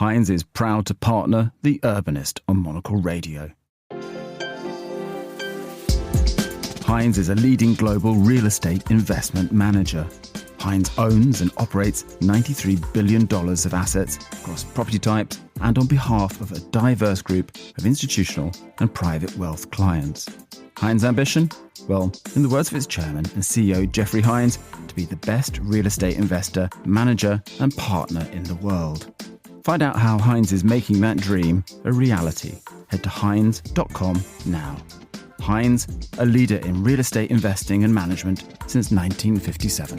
Heinz is proud to partner The Urbanist on Monocle Radio. Heinz is a leading global real estate investment manager. Heinz owns and operates $93 billion of assets across property types and on behalf of a diverse group of institutional and private wealth clients. Heinz' ambition? Well, in the words of its chairman and CEO Jeffrey Heinz, to be the best real estate investor, manager and partner in the world. Find out how Heinz is making that dream a reality. Head to heinz.com now. Heinz, a leader in real estate investing and management since 1957.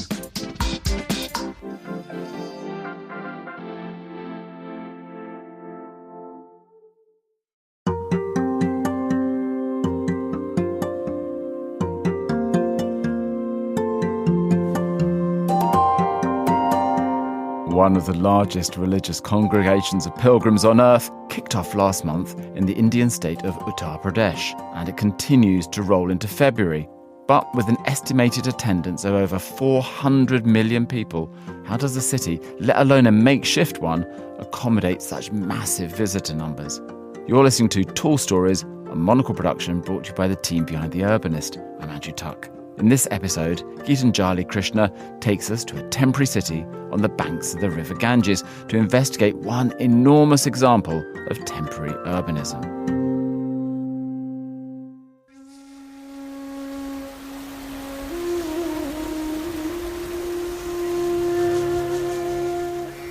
One of the largest religious congregations of pilgrims on earth kicked off last month in the Indian state of Uttar Pradesh, and it continues to roll into February. But with an estimated attendance of over 400 million people, how does the city, let alone a makeshift one, accommodate such massive visitor numbers? You're listening to Tall Stories, a Monocle production brought to you by the team behind The Urbanist. I'm Andrew Tuck. In this episode, Geetanjali Krishna takes us to a temporary city on the banks of the river Ganges to investigate one enormous example of temporary urbanism.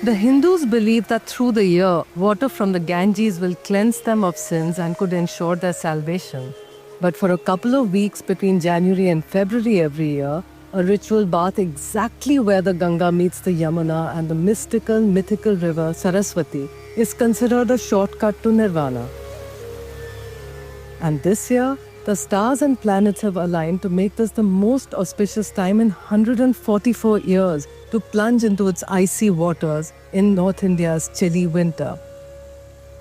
The Hindus believe that through the year, water from the Ganges will cleanse them of sins and could ensure their salvation. But for a couple of weeks between January and February every year, a ritual bath exactly where the Ganga meets the Yamuna and the mythical river Saraswati is considered a shortcut to Nirvana. And this year, the stars and planets have aligned to make this the most auspicious time in 144 years to plunge into its icy waters in North India's chilly winter.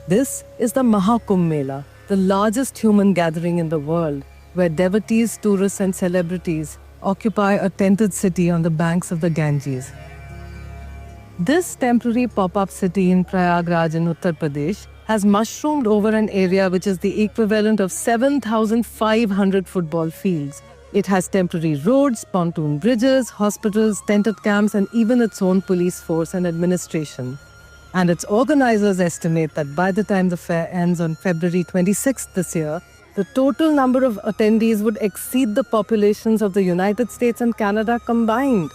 This is the Mahakumbh Mela, the largest human gathering in the world, where devotees, tourists and celebrities occupy a tented city on the banks of the Ganges. This temporary pop-up city in Prayagraj in Uttar Pradesh has mushroomed over an area which is the equivalent of 7,500 football fields. It has temporary roads, pontoon bridges, hospitals, tented camps and even its own police force and administration. And its organizers estimate that by the time the fair ends on February 26th this year, the total number of attendees would exceed the populations of the United States and Canada combined.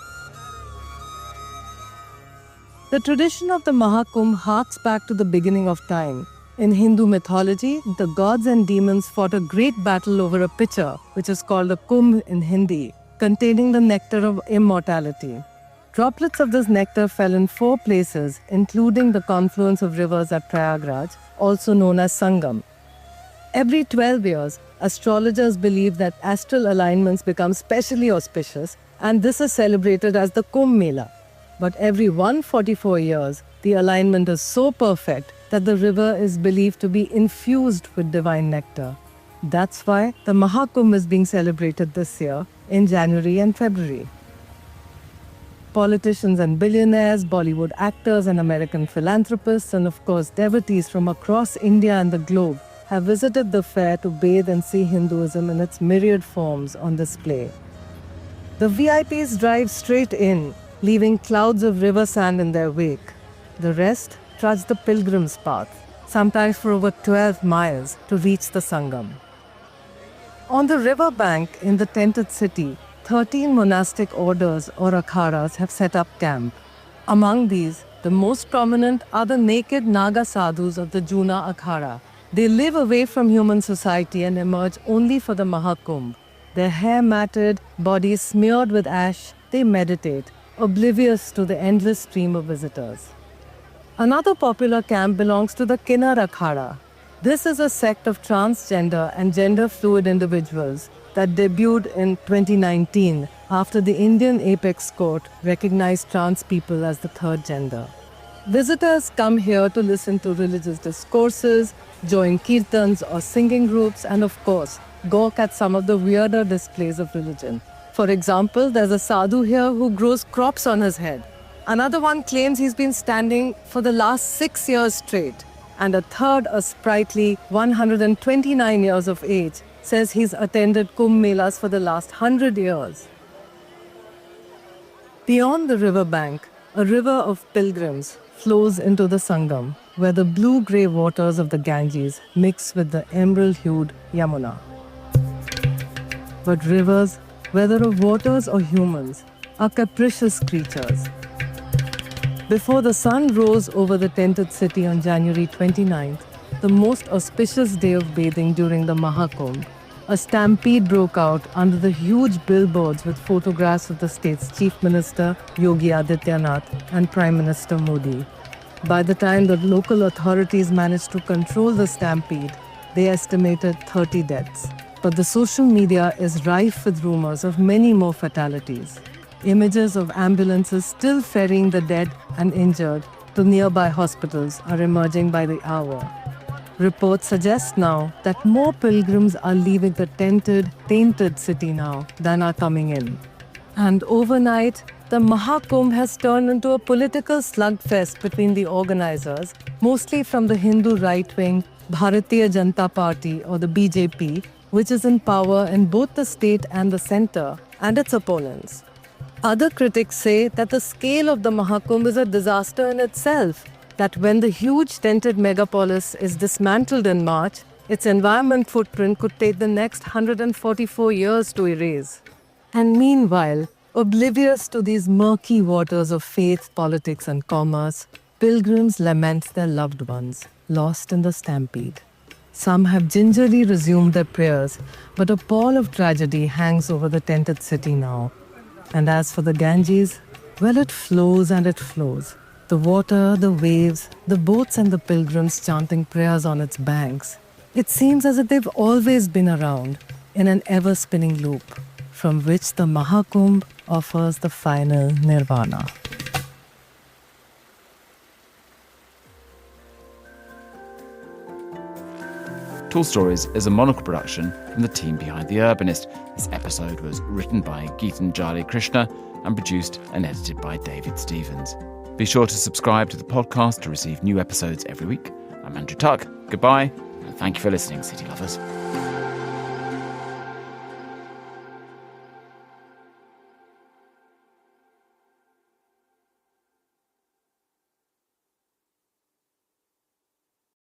The tradition of the Mahakumbh harks back to the beginning of time. In Hindu mythology, the gods and demons fought a great battle over a pitcher, which is called a kumbh in Hindi, containing the nectar of immortality. Droplets of this nectar fell in 4 places, including the confluence of rivers at Prayagraj, also known as Sangam. Every 12 years, astrologers believe that astral alignments become specially auspicious, and this is celebrated as the Kumbh Mela. But every 144 years, the alignment is so perfect that the river is believed to be infused with divine nectar. That's why the Mahakumbh is being celebrated this year in January and February. Politicians and billionaires, Bollywood actors and American philanthropists, and of course devotees from across India and the globe have visited the fair to bathe and see Hinduism in its myriad forms on display. The VIPs drive straight in, leaving clouds of river sand in their wake. The rest trudge the pilgrim's path, sometimes for over 12 miles, to reach the Sangam. On the river bank in the tented city, 13 monastic orders or akharas have set up camp. Among these, the most prominent are the naked Naga sadhus of the Juna Akhara. They live away from human society and emerge only for the Mahakumbh. Their hair matted, bodies smeared with ash, they meditate, oblivious to the endless stream of visitors. Another popular camp belongs to the Kinnar Akhara. This is a sect of transgender and gender-fluid individuals that debuted in 2019 after the Indian Apex Court recognized trans people as the third gender. Visitors come here to listen to religious discourses, join kirtans or singing groups, and of course, gawk at some of the weirder displays of religion. For example, there's a sadhu here who grows crops on his head. Another one claims he's been standing for the last 6 years straight. And a third, a sprightly 129 years of age, says he's attended Kumbh Melas for the last 100 years. Beyond the riverbank, a river of pilgrims flows into the Sangam, where the blue-grey waters of the Ganges mix with the emerald-hued Yamuna. But rivers, whether of waters or humans, are capricious creatures. Before the sun rose over the tented city on January 29th, the most auspicious day of bathing during the Mahakumbh, a stampede broke out under the huge billboards with photographs of the state's Chief Minister Yogi Adityanath and Prime Minister Modi. By the time the local authorities managed to control the stampede, they estimated 30 deaths. But the social media is rife with rumors of many more fatalities. Images of ambulances still ferrying the dead and injured to nearby hospitals are emerging by the hour. Reports suggest now that more pilgrims are leaving the tented, tainted city now than are coming in. And overnight, the Mahakumbh has turned into a political slugfest between the organizers, mostly from the Hindu right-wing Bharatiya Janata Party or the BJP, which is in power in both the state and the center, and its opponents. Other critics say that the scale of the Mahakumbh is a disaster in itself, that when the huge tented megapolis is dismantled in March, its environment footprint could take the next 144 years to erase. And meanwhile, oblivious to these murky waters of faith, politics, and commerce, pilgrims lament their loved ones, lost in the stampede. Some have gingerly resumed their prayers, but a pall of tragedy hangs over the tented city now. And as for the Ganges, well, it flows and it flows. The water, the waves, the boats and the pilgrims chanting prayers on its banks. It seems as if they've always been around, in an ever-spinning loop, from which the Mahakumbh offers the final nirvana. Tall Stories is a Monocle production from the team behind The Urbanist. This episode was written by Geetanjali Krishna and produced and edited by David Stevens. Be sure to subscribe to the podcast to receive new episodes every week. I'm Andrew Tuck. Goodbye, and thank you for listening, City Lovers.